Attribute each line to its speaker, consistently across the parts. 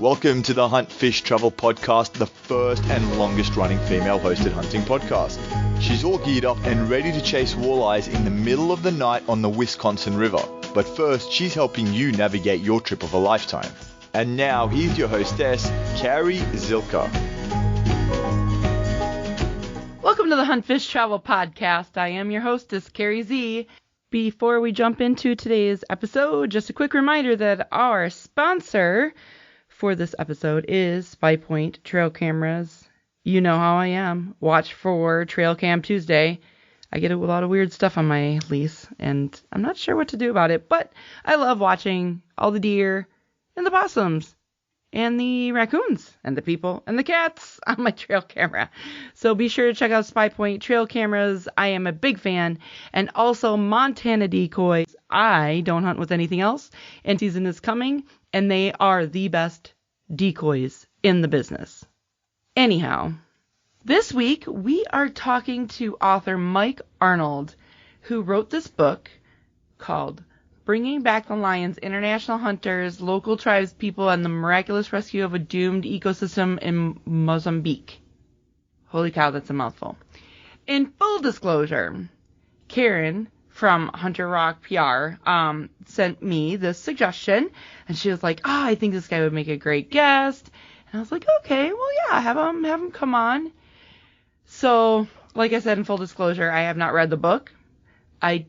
Speaker 1: Welcome to the Hunt Fish Travel Podcast, the first and longest running female hosted hunting podcast. She's all geared up and ready to chase walleyes in the middle of the night on the Wisconsin River. But first, she's helping you navigate your trip of a lifetime. And now, here's your hostess, Carrie Zilka.
Speaker 2: Welcome to the Hunt Fish Travel Podcast. I am your hostess, Carrie Z. Before we jump into today's episode, just a quick reminder that our sponsor for this episode is 5 Point Trail Cameras. You know how I am. Watch for Trail Cam Tuesday. I get a lot of weird stuff on my lease, and I'm not sure what to do about it, but I love watching all the deer and the possums and the raccoons and the people and the cats on my trail camera. So be sure to check out 5 Point Trail Cameras. I am a big fan. And also Montana Decoys. I don't hunt with anything else. Anti-season is coming, and they are the best decoys in the business. Anyhow, this week we are talking to author Mike Arnold, who wrote this book called Bringing Back the Lions, International Hunters, Local Tribes People, and the Miraculous Rescue of a Doomed Ecosystem in Mozambique. Holy cow, that's a mouthful. In full disclosure, Karen from Hunter Rock PR sent me this suggestion, and she was like, I think this guy would make a great guest. And I was like, okay, well, yeah, have him come on. So, like I said, in full disclosure, I have not read the book. I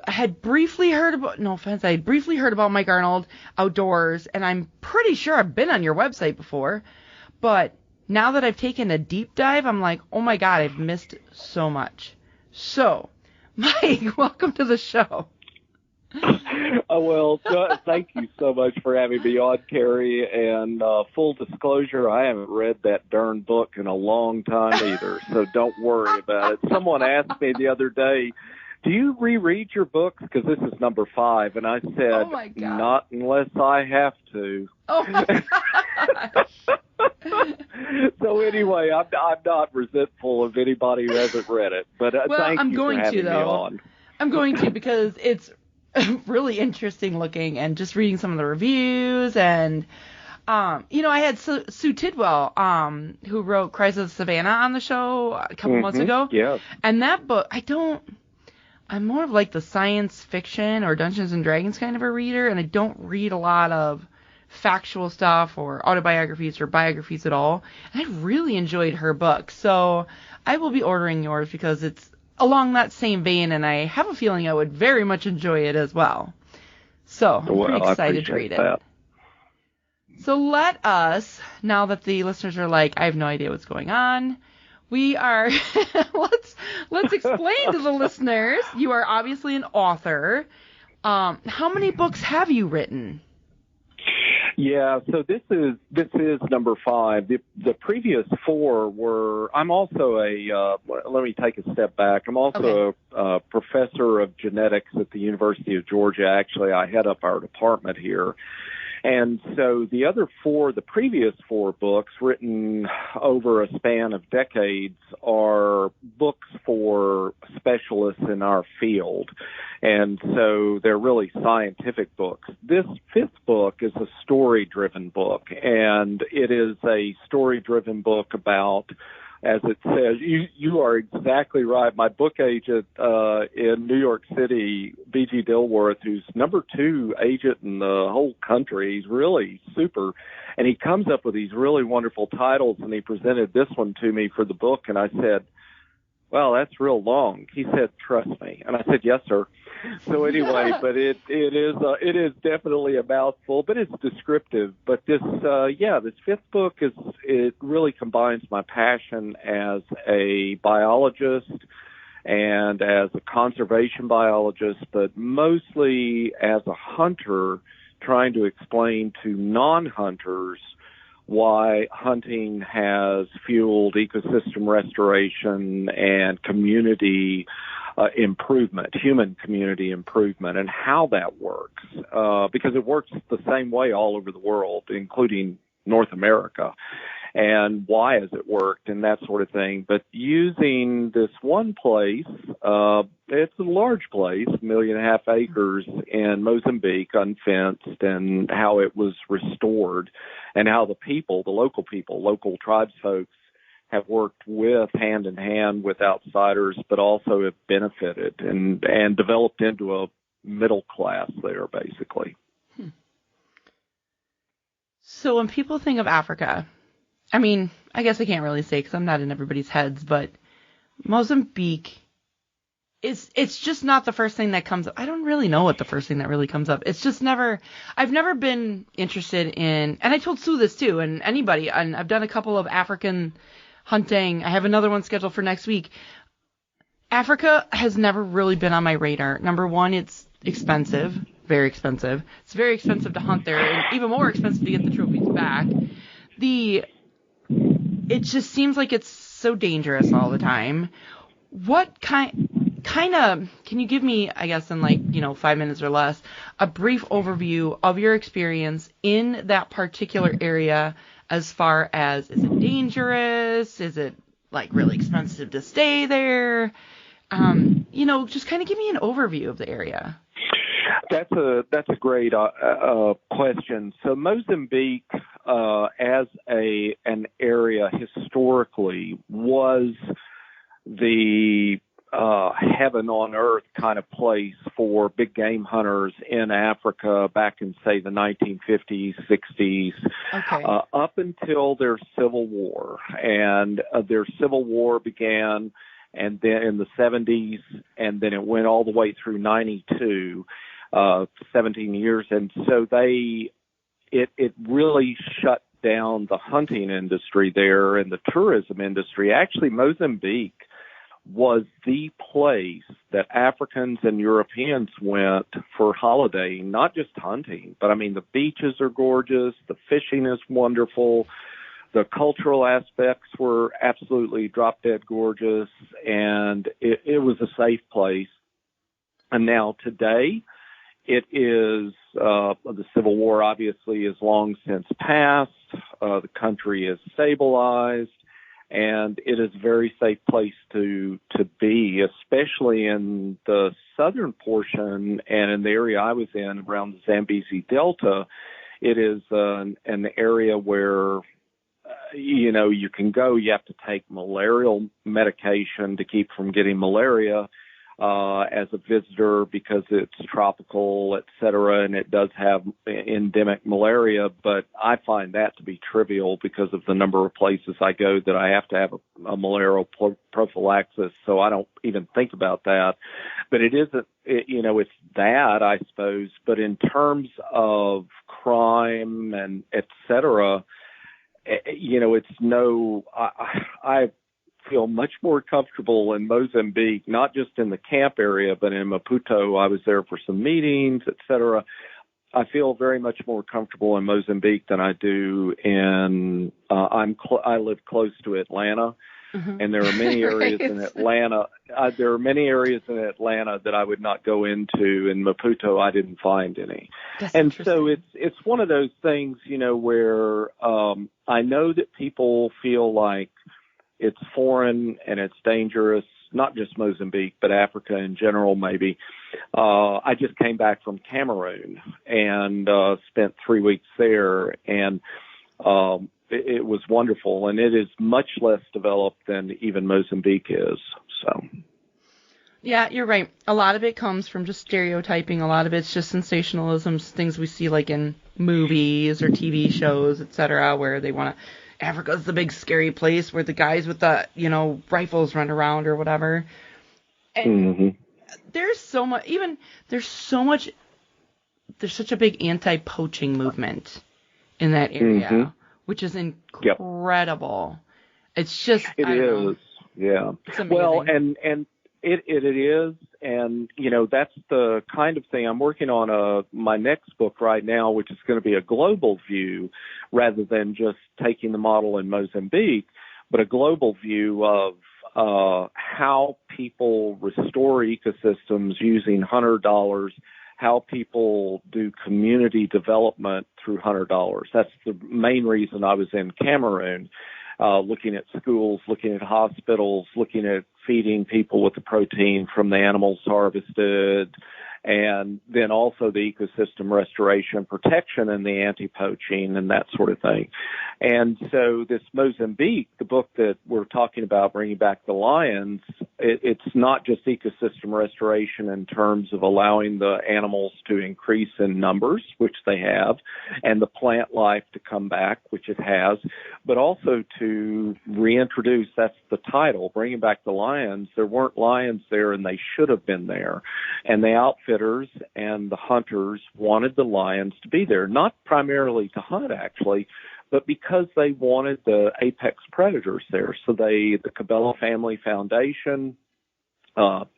Speaker 2: had briefly heard about, no offense, I had briefly heard about Mike Arnold Outdoors, and I'm pretty sure I've been on your website before, but now that I've taken a deep dive, I'm like, oh my God, I've missed so much. So, Mike, welcome to the show.
Speaker 3: Well, thank you so much for having me on, Carrie, and full disclosure, I haven't read that darn book in a long time either, so don't worry about it. Someone asked me the other day, do you reread your books? Because this is number 5. And I said,
Speaker 2: oh my God,
Speaker 3: not unless I have to.
Speaker 2: Oh, my gosh.
Speaker 3: So anyway, I'm not resentful of anybody who hasn't read it. But thank you for having me on.
Speaker 2: I'm going to, because it's really interesting looking and just reading some of the reviews. And, I had Sue Tidwell, who wrote Cries of the Savannah on the show a couple months ago.
Speaker 3: Yeah.
Speaker 2: And that book, I'm more of like the science fiction or Dungeons and Dragons kind of a reader, and I don't read a lot of factual stuff or autobiographies or biographies at all. And I really enjoyed her book, so I will be ordering yours because it's along that same vein, and I have a feeling I would very much enjoy it as well. So I'm pretty excited to read it. So let us, now that the listeners are like, I have no idea what's going on, we are, let's explain to the listeners. You are obviously an author. How many books have you written?
Speaker 3: Yeah, so this is number 5. The previous 4 were, I'm also let me take a step back. I'm also a professor of genetics at the University of Georgia. Actually, I head up our department here. And so the previous 4 books written over a span of decades are books for specialists in our field. And so they're really scientific books. This 5th book is a story-driven book, and it is a story-driven book about, as it says, you are exactly right. My book agent in New York City, B.G. Dilworth, who's number 2 agent in the whole country, he's really super, and he comes up with these really wonderful titles, and he presented this one to me for the book, and I said, well, that's real long. He said, trust me. And I said, yes, sir. So anyway, but it is definitely a mouthful, but it's descriptive. But this 5th book it really combines my passion as a biologist and as a conservation biologist, but mostly as a hunter trying to explain to non-hunters why hunting has fueled ecosystem restoration and community improvement, human community improvement, and how that works, because it works the same way all over the world, including North America. and why has it worked and that sort of thing. But using this one place, it's a large place, 1.5 million acres in Mozambique, unfenced, and how it was restored and how the local tribes folks have worked hand in hand with outsiders, but also have benefited and developed into a middle class there, basically.
Speaker 2: So when people think of Africa, I mean, I guess I can't really say because I'm not in everybody's heads, but Mozambique it's just not the first thing that comes up. I don't really know what the first thing that really comes up. It's just I've never been interested in, and I told Sue this too, and anybody, and I've done a couple of African hunting. I have another one scheduled for next week. Africa has never really been on my radar. Number one, it's expensive, very expensive. It's very expensive to hunt there, and even more expensive to get the trophies back. It just seems like it's so dangerous all the time. What kind of, can you give me, I guess in 5 minutes or less, a brief overview of your experience in that particular area as far as, is it dangerous? Is it really expensive to stay there? Just kind of give me an overview of the area.
Speaker 3: That's a great question. So Mozambique, as an area historically, was the heaven on earth kind of place for big game hunters in Africa back in, say, the 1950s, 60s,
Speaker 2: okay.
Speaker 3: Up until their civil war. And their civil war began and then in the 70s, and then it went all the way through 92, 17 years. And so it really shut down the hunting industry there and the tourism industry. Actually, Mozambique was the place that Africans and Europeans went for holidaying, not just hunting, but I mean, the beaches are gorgeous, the fishing is wonderful, the cultural aspects were absolutely drop dead gorgeous, and it was a safe place. And now today, it is, the Civil War obviously is long since passed, the country is stabilized, and it is a very safe place to be, especially in the southern portion and in the area I was in around the Zambezi Delta. It is an area where, you can go. You have to take malarial medication to keep from getting malaria as a visitor because it's tropical, et cetera, and it does have endemic malaria. But I find that to be trivial because of the number of places I go that I have to have a malarial prophylaxis, so I don't even think about that. But it isn't, it's that, I suppose. But in terms of crime and et cetera, I feel much more comfortable in Mozambique, not just in the camp area, but in Maputo. I was there for some meetings, et cetera. I feel very much more comfortable in Mozambique than I do in, I live close to Atlanta. Mm-hmm. And there are many areas in Atlanta. There are many areas in Atlanta that I would not go into. In Maputo, I didn't find any. And so it's one of those things, where I know that people feel like it's foreign and it's dangerous, not just Mozambique, but Africa in general, maybe. I just came back from Cameroon and spent 3 weeks there, and it was wonderful, and it is much less developed than even Mozambique is. So,
Speaker 2: yeah, you're right. A lot of it comes from just stereotyping. A lot of it's just sensationalism, things we see like in movies or TV shows, etc., where they want to. Africa's the big scary place where the guys with the rifles run around or whatever. And mm-hmm. There's such a big anti-poaching movement in that area. Mm-hmm. Which is incredible. Yep. It's just
Speaker 3: it is, yeah.
Speaker 2: It's amazing.
Speaker 3: Well, and it is, and that's the kind of thing I'm working on. My next book right now, which is going to be a global view rather than just taking the model in Mozambique, but a global view of how people restore ecosystems using hunter dollars, how people do community development through hunter dollars. That's the main reason I was in Cameroon, looking at schools, looking at hospitals, looking at feeding people with the protein from the animals harvested, and then also the ecosystem restoration, protection, and the anti-poaching and that sort of thing. And so this Mozambique, the book that we're talking about, Bringing Back the Lions, it's not just ecosystem restoration in terms of allowing the animals to increase in numbers, which they have, and the plant life to come back, which it has, but also to reintroduce, that's the title, Bringing Back the Lions. There weren't lions there, and they should have been there. And the outfitters and the hunters wanted the lions to be there, not primarily to hunt, actually, but because they wanted the apex predators there. So the Cabela Family Foundation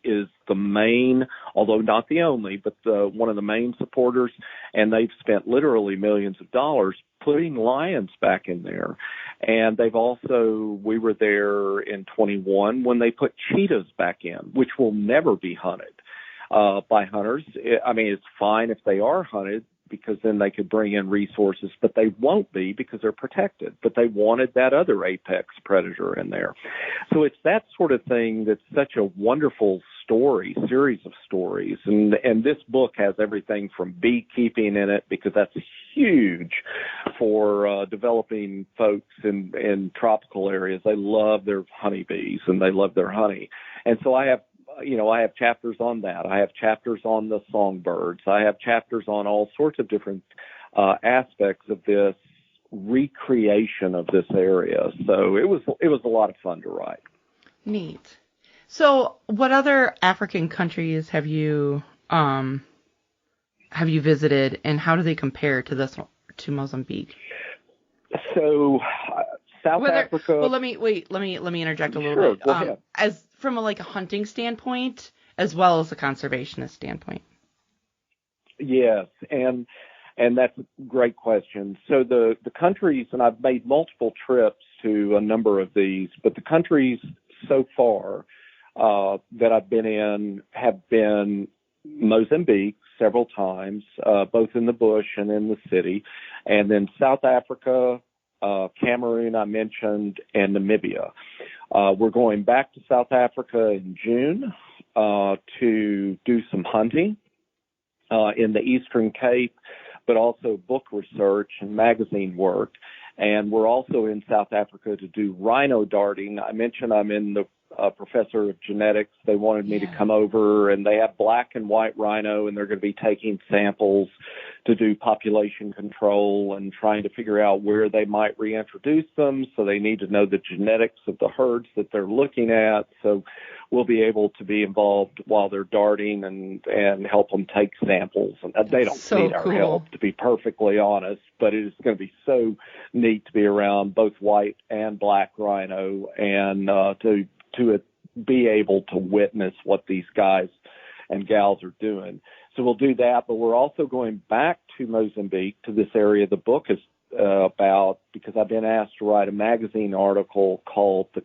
Speaker 3: is the main, although not the only, but one of the main supporters, and they've spent literally millions of dollars putting lions back in there. And they've also, we were there in 21 when they put cheetahs back in, which will never be hunted by hunters. I mean, it's fine if they are hunted, because then they could bring in resources, but they won't be because they're protected. But they wanted that other apex predator in there. So it's that sort of thing that's such a wonderful series of stories. And this book has everything from beekeeping in it, because that's huge for developing folks in tropical areas. They love their honeybees and they love their honey. And so I have chapters on that. I have chapters on the songbirds. I have chapters on all sorts of different aspects of this recreation of this area. So it was a lot of fun to write.
Speaker 2: Neat. So what other African countries have you visited, and how do they compare to Mozambique?
Speaker 3: So South Africa.
Speaker 2: Well, let me interject a little
Speaker 3: Sure,
Speaker 2: bit.
Speaker 3: go ahead.
Speaker 2: As from a hunting standpoint, as well as a conservationist standpoint.
Speaker 3: Yes, and that's a great question. So the countries, and I've made multiple trips to a number of these, but the countries so far that I've been in have been Mozambique several times, both in the bush and in the city, and then South Africa, Cameroon, I mentioned, and Namibia. We're going back to South Africa in June to do some hunting in the Eastern Cape, but also book research and magazine work. And we're also in South Africa to do rhino darting. I mentioned I'm in the professor of genetics. They wanted me to come over, and they have black and white rhino, and they're going to be taking samples to do population control and trying to figure out where they might reintroduce them. So they need to know the genetics of the herds that they're looking at. So we'll be able to be involved while they're darting and help them take samples. And they don't need our help, to be perfectly honest, but it is going to be so neat to be around both white and black rhino and to be able to witness what these guys and gals are doing. So we'll do that, but we're also going back to Mozambique, to this area the book is about, because I've been asked to write a magazine article called The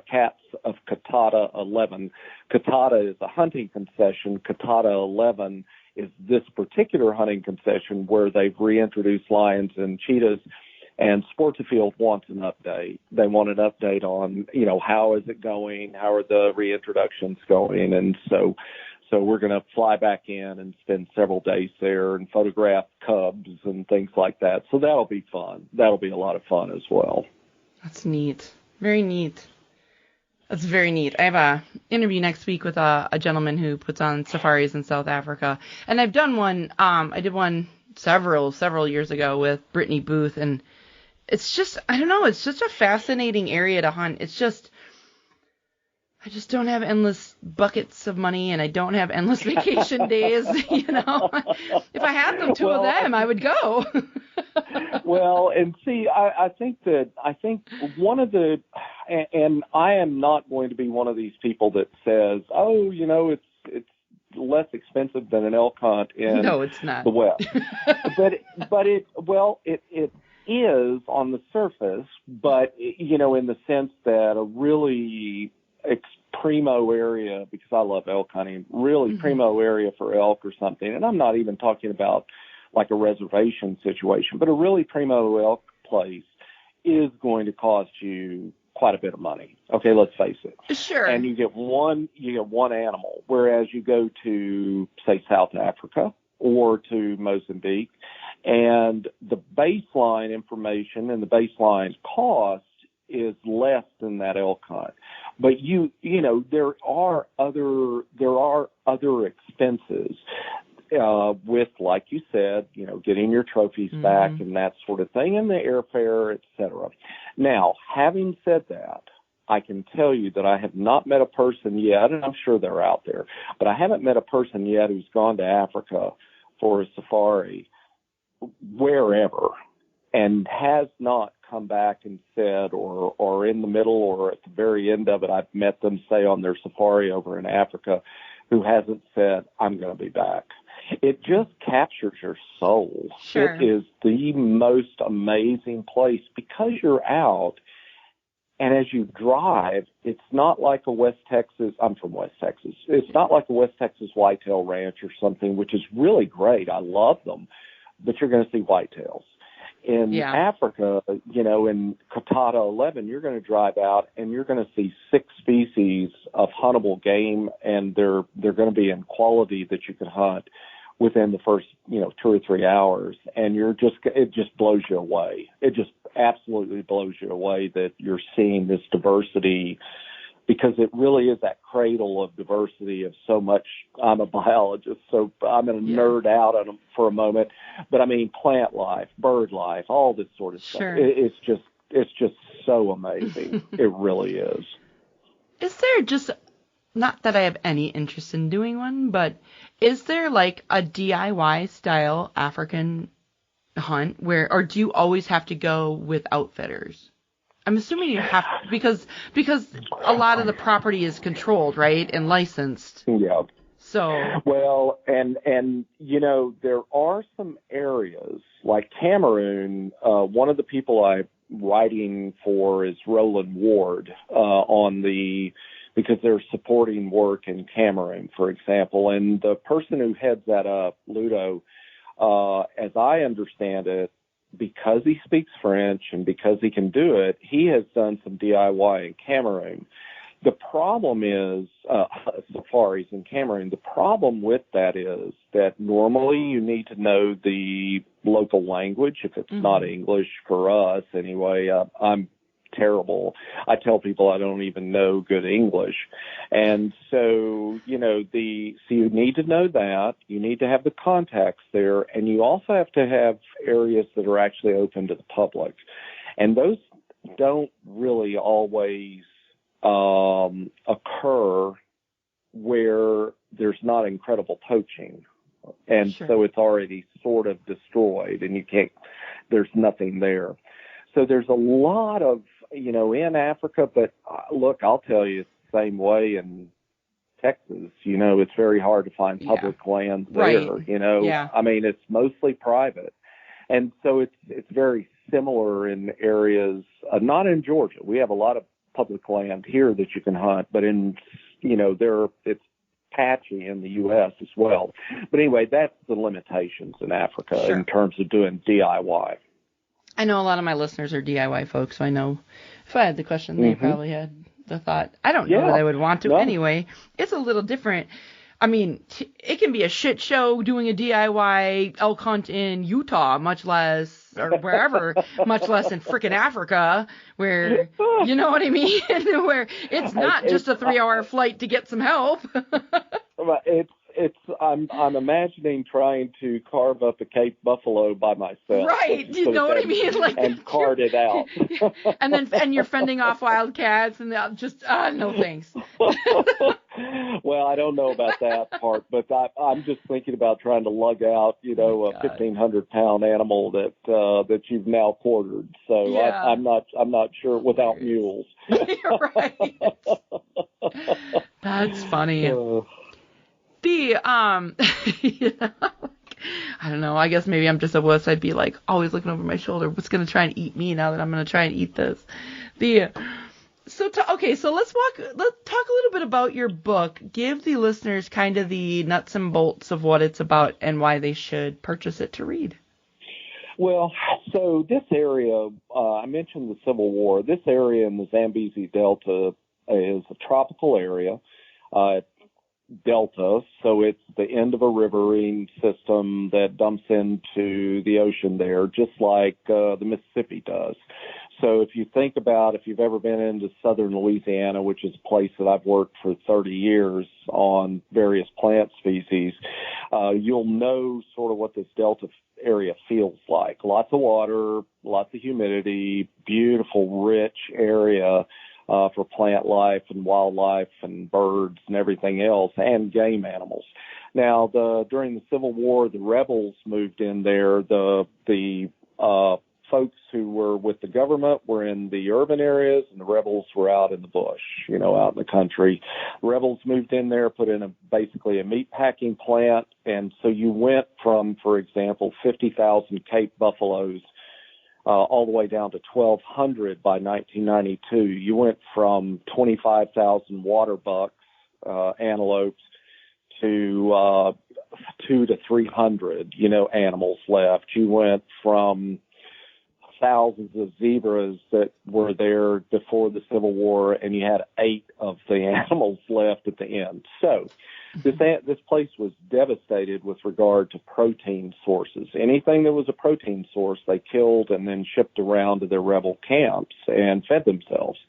Speaker 3: Cats of Catata 11. Catata is a hunting concession. Catata 11 is this particular hunting concession where they've reintroduced lions and cheetahs. And Sportafield wants an update. They want an update on, how is it going? How are the reintroductions going? And so we're going to fly back in and spend several days there and photograph cubs and things like that. So that'll be fun. That'll be a lot of fun as well.
Speaker 2: That's neat. Very neat. That's very neat. I have a interview next week with a gentleman who puts on safaris in South Africa. And I've done one. I did one several years ago with Brittany Booth, and it's just, I don't know, it's just a fascinating area to hunt. It's just, I just don't have endless buckets of money, and I don't have endless vacation days, If I had two of them, I would go.
Speaker 3: Well, and see, I think one of the, and I am not going to be one of these people that says, it's less expensive than an elk hunt in
Speaker 2: no, it's not.
Speaker 3: the West. but it is on the surface, but in the sense that a really primo area, because I love elk hunting, really primo area for elk or something. And I'm not even talking about like a reservation situation, but a really primo elk place is going to cost you quite a bit of money. Okay, let's face it.
Speaker 2: Sure.
Speaker 3: And you get one animal, whereas you go to, say, South Africa or to Mozambique, and the baseline information and the baseline cost is less than that elk hunt. But you know, there are other expenses with, like you said, you know, getting your trophies back and that sort of thing, and the airfare, et cetera. Now, having said that, I can tell you that I have not met a person yet, and I'm sure they're out there, but I haven't met a person yet who's gone to Africa for a safari, wherever, and has not come back and said, or in the middle or at the very end of it, I've met them, say, on their safari over in Africa, who hasn't said, I'm going to be back. It just captures your soul.
Speaker 2: Sure.
Speaker 3: It is the most amazing place because you're out, and as you drive, it's not like a West Texas, I'm from West Texas, it's not like a West Texas whitetail ranch or something, which is really great. I love them, but you're going to see whitetails. In Africa, you know, in Katata 11, you're going to drive out and you're going to see 6 species of huntable game, and they're going to be in quality that you can hunt within the first, you know, 2 or 3 hours. And it just blows you away. It just absolutely blows you away that you're seeing this diversity, because it really is that cradle of diversity of so much. I'm a biologist, so I'm going to nerd out on them for a moment. But I mean, plant life, bird life, all this sort of stuff. It's just so amazing. It really is.
Speaker 2: Is there just, not that I have any interest in doing one, but is there like a DIY style African hunt or do you always have to go with outfitters? I'm assuming you have, because a lot of the property is controlled, right, and licensed.
Speaker 3: Yeah.
Speaker 2: So.
Speaker 3: Well, and you know, there are some areas like Cameroon. One of the people I'm writing for is Roland Ward because they're supporting work in Cameroon, for example. And the person who heads that up, Ludo, as I understand it, because he speaks French and because he can do it, he has done some DIY in Cameroon. The problem is, safaris in Cameroon, the problem with that is that normally you need to know the local language, if it's not English for us anyway. I'm terrible. I tell people I don't even know good English. And so, you know, so you need to know that. You need to have the contacts there. And you also have to have areas that are actually open to the public. And those don't really always occur where there's not incredible poaching. And so it's already sort of destroyed and there's nothing there. So there's a lot of, you know, in Africa, but look, I'll tell you, it's the same way in Texas. You know, it's very hard to find public land there, you know. Yeah. I mean, it's mostly private. And so it's very similar in areas, not in Georgia. We have a lot of public land here that you can hunt, but in, you know, it's patchy in the U.S. as well. But anyway, that's the limitations in Africa in terms of doing DIY.
Speaker 2: I know a lot of my listeners are DIY folks, so I know if I had the question, they probably had the thought. I don't know that I would want to anyway. It's a little different. I mean, it can be a shit show doing a DIY elk hunt in Utah, much less, or wherever, much less in frickin' Africa, where, you know what I mean? Where it's not just a 3-hour flight to get some help.
Speaker 3: I'm imagining trying to carve up a Cape Buffalo by myself.
Speaker 2: Right, you know what I mean? Like,
Speaker 3: and cart it out.
Speaker 2: and you're fending off wildcats and just, no thanks.
Speaker 3: Well, I don't know about that part, but I'm just thinking about trying to lug out, you know, a 1,500-pound animal that you've now quartered. So I'm not sure without mules.
Speaker 2: You're right. That's funny. You know, I don't know. I guess maybe I'm just a wuss. I'd be like always looking over my shoulder. What's going to try and eat me now that I'm going to try and eat this? So let's talk a little bit about your book. Give the listeners kind of the nuts and bolts of what it's about and why they should purchase it to read.
Speaker 3: Well, so this area, I mentioned the Civil War. This area in the Zambezi Delta is a tropical area, delta, so it's the end of a riverine system that dumps into the ocean there, just like the Mississippi does. So if you think about, if you've ever been into southern Louisiana, which is a place that I've worked for 30 years on various plant species, you'll know sort of what this delta area feels like. Lots of water, lots of humidity, beautiful, rich area for plant life and wildlife and birds and everything else, and game animals. Now, during the Civil War, the rebels moved in there. The folks who were with the government were in the urban areas, and the rebels were out in the bush, out in the country. The rebels moved in there, put in basically a meat packing plant, and so you went from, for example, 50,000 Cape buffaloes all the way down to 1,200 by 1992. You went from 25,000 water bucks, antelopes, to 200 to 300, animals left. You went from thousands of zebras that were there before the Civil War, and you had 8 of the animals left at the end. So this place was devastated with regard to protein sources. Anything that was a protein source, they killed and then shipped around to their rebel camps and fed themselves.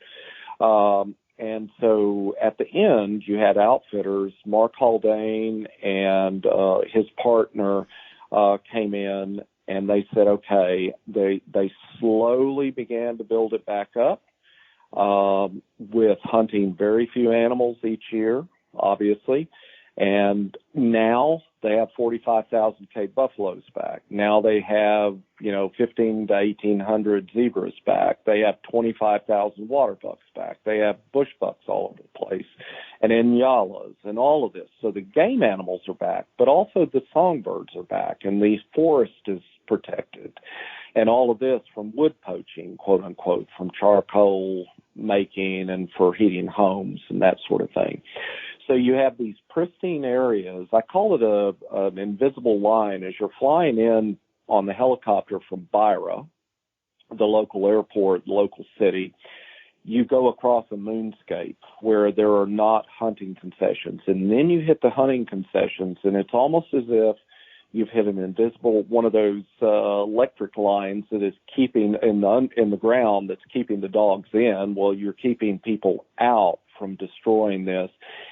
Speaker 3: And so at the end, you had outfitters, Mark Haldane and his partner came in, and they said, okay, they slowly began to build it back up with hunting very few animals each year, obviously. And now they have 45,000 Cape buffaloes back. Now they have, 15 to 1,800 zebras back. They have 25,000 water bucks back. They have bush bucks all over the place, and inyalas and all of this. So the game animals are back, but also the songbirds are back, and the forest is protected. And all of this from wood poaching, quote unquote, from charcoal making and for heating homes and that sort of thing. So you have these pristine areas. I call it an invisible line. As you're flying in on the helicopter from Beira, the local airport, local city, you go across a moonscape where there are not hunting concessions. And then you hit the hunting concessions, and it's almost as if you've hit an invisible, one of those electric lines that is keeping in the ground, that's keeping the dogs in. Well, you're keeping people out from destroying this.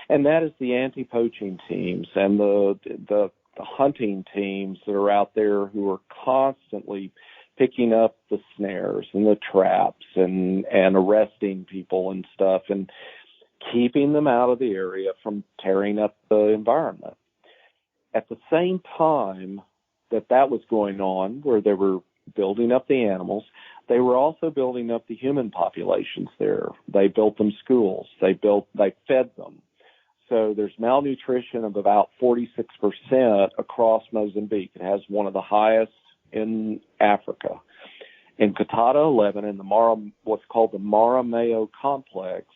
Speaker 3: And that is the anti-poaching teams and the hunting teams that are out there who are constantly picking up the snares and the traps and arresting people and stuff and keeping them out of the area from tearing up the environment. At the same time that was going on, where they were building up the animals, they were also building up the human populations there. They built them schools. They fed them. So there's malnutrition of about 46% across Mozambique. It has one of the highest in Africa. In Katata 11, in what's called the Marameo complex,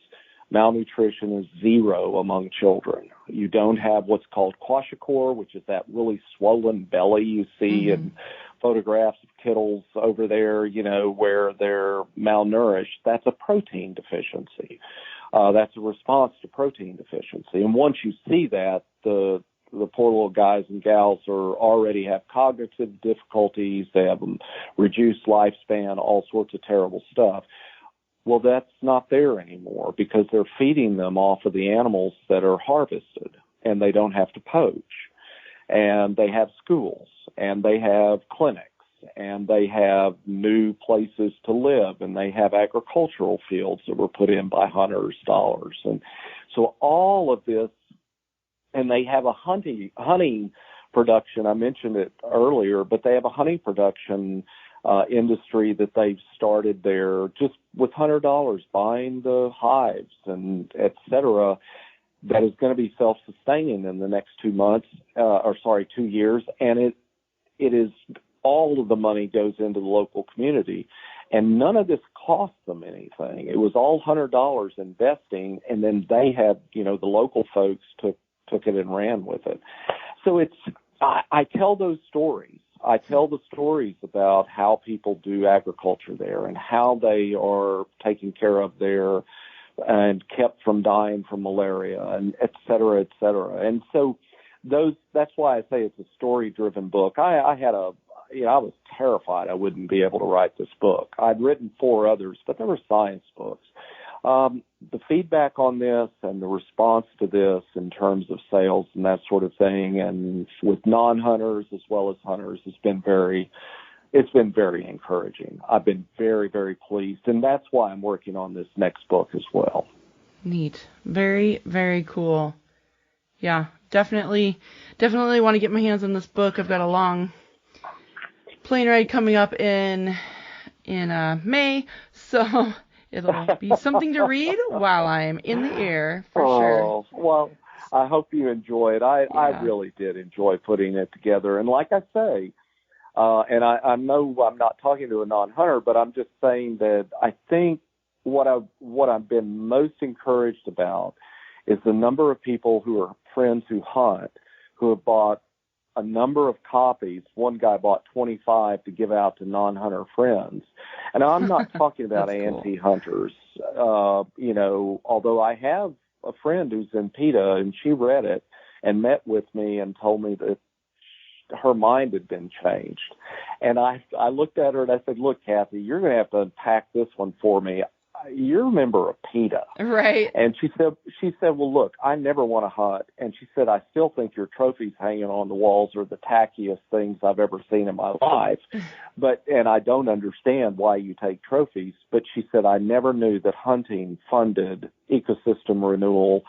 Speaker 3: malnutrition is 0 among children. You don't have what's called kwashiorkor, which is that really swollen belly you see in photographs of kittles over there, where they're malnourished. That's a protein deficiency. That's a response to protein deficiency. And once you see that, the poor little guys and gals already have cognitive difficulties. They have a reduced lifespan, all sorts of terrible stuff. Well, that's not there anymore because they're feeding them off of the animals that are harvested, and they don't have to poach. And they have schools, and they have clinics, and they have new places to live, and they have agricultural fields that were put in by hunters' dollars. And so all of this, and they have a hunting production. I mentioned it earlier, but they have a hunting production industry that they've started there just with $100, buying the hives and et cetera, that is going to be self-sustaining in the next 2 years. And it is all of the money goes into the local community. And none of this cost them anything. It was all $100 investing, and then they had, the local folks took it and ran with it. So I tell those stories. I tell the stories about how people do agriculture there and how they are taken care of there and kept from dying from malaria, and et cetera, et cetera. And so that's why I say it's a story-driven book. I was terrified I wouldn't be able to write this book. I'd written 4 others, but they were science books. The feedback on this and the response to this in terms of sales and that sort of thing, and with non-hunters as well as hunters, it's been very encouraging. I've been very, very pleased, and that's why I'm working on this next book as well.
Speaker 2: Neat. Very, very cool. Yeah, definitely want to get my hands on this book. I've got a long plane ride coming up in May, so it'll be something to read while I'm in the air, for sure.
Speaker 3: Well, I hope you enjoy it. I really did enjoy putting it together. And like I say, and I know I'm not talking to a non-hunter, but I'm just saying that I think what I've been most encouraged about is the number of people who are friends who hunt, who have bought a number of copies. One guy bought 25 to give out to non-hunter friends. And I'm not talking about anti-hunters, although I have a friend who's in PETA, and she read it and met with me and told me that her mind had been changed. And I looked at her and I said, look, Kathy, you're going to have to unpack this one for me. You're a member of PETA.
Speaker 2: Right.
Speaker 3: And she said, well, look, I never want to hunt. And she said, I still think your trophies hanging on the walls are the tackiest things I've ever seen in my life. And I don't understand why you take trophies. But she said, I never knew that hunting funded ecosystem renewal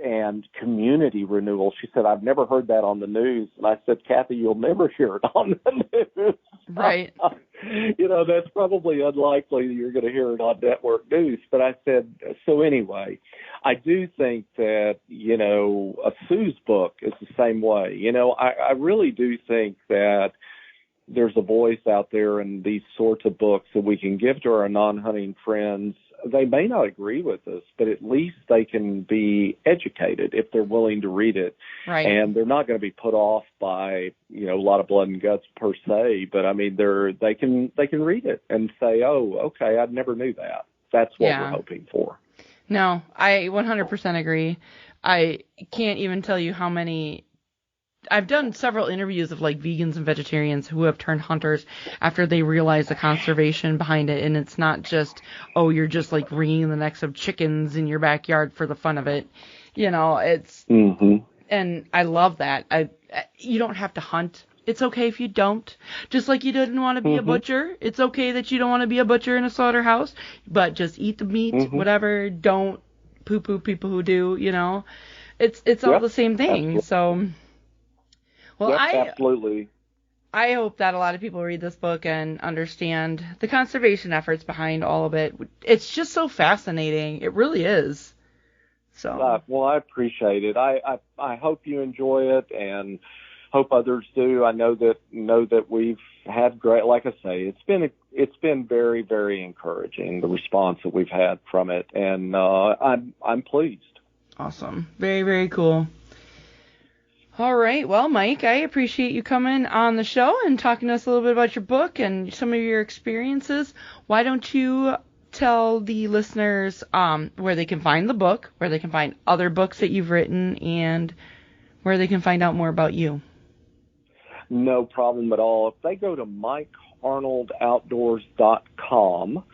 Speaker 3: and community renewal. She said, I've never heard that on the news. And I said, Kathy, you'll never hear it on the news.
Speaker 2: Right.
Speaker 3: That's probably unlikely you're going to hear it on network news. But I said, so anyway, I do think that, a Sue's book is the same way. I really do think that there's a voice out there in these sorts of books that we can give to our non-hunting friends. They may not agree with us, but at least they can be educated if they're willing to read it.
Speaker 2: Right.
Speaker 3: And they're not going to be put off by, a lot of blood and guts per se, but I mean, they can read it and say, oh, okay, I never knew that. That's what we're hoping for.
Speaker 2: No, I 100% agree. I can't even tell you how many. I've done several interviews of like vegans and vegetarians who have turned hunters after they realize the conservation behind it. And it's not just, oh, you're just like wringing the necks of chickens in your backyard for the fun of it. It's, and I love that. You don't have to hunt. It's okay if you don't. Just like you didn't want to be a butcher. It's okay that you don't want to be a butcher in a slaughterhouse, but just eat the meat, whatever. Don't poo-poo people who do, It's all the same thing. Absolutely. So... Well,
Speaker 3: absolutely.
Speaker 2: I hope that a lot of people read this book and understand the conservation efforts behind all of it. It's just so fascinating. It really is. So.
Speaker 3: Well, I appreciate it. I hope you enjoy it and hope others do. I know that we've had great. Like I say, it's been very, very encouraging, the response that we've had from it, and I'm pleased.
Speaker 2: Awesome. Very, very cool. All right. Well, Mike, I appreciate you coming on the show and talking to us a little bit about your book and some of your experiences. Why don't you tell the listeners where they can find the book, where they can find other books that you've written, and where they can find out more about you?
Speaker 3: No problem at all. If they go to MikeArnoldOutdoors.com,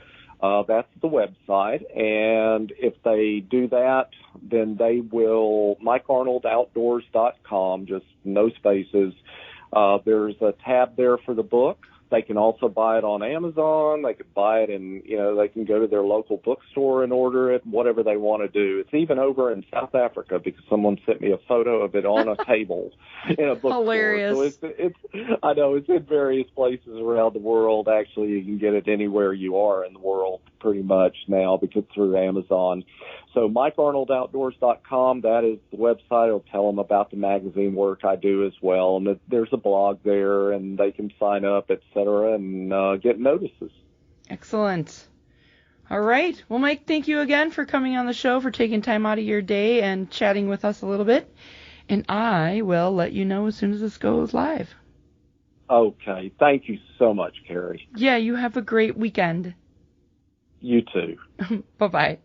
Speaker 3: that's the website, and if they do that, then they will, MikeArnoldOutdoors.com, just no spaces. There's a tab there for the book. They can also buy it on Amazon. They could buy it and, they can go to their local bookstore and order it, whatever they want to do. It's even over in South Africa because someone sent me a photo of it on a table in a bookstore.
Speaker 2: Hilarious.
Speaker 3: So I know it's in various places around the world. Actually, you can get it anywhere you are in the world, pretty much now because through Amazon. So MikeArnoldOutdoors.com, that is the website. It'll tell them about the magazine work I do as well. And there's a blog there, and they can sign up, et cetera, and get notices.
Speaker 2: Excellent. All right. Well, Mike, thank you again for coming on the show, for taking time out of your day and chatting with us a little bit. And I will let you know as soon as this goes live.
Speaker 3: Okay. Thank you so much, Carrie.
Speaker 2: Yeah, you have a great weekend.
Speaker 3: You too.
Speaker 2: Bye-bye.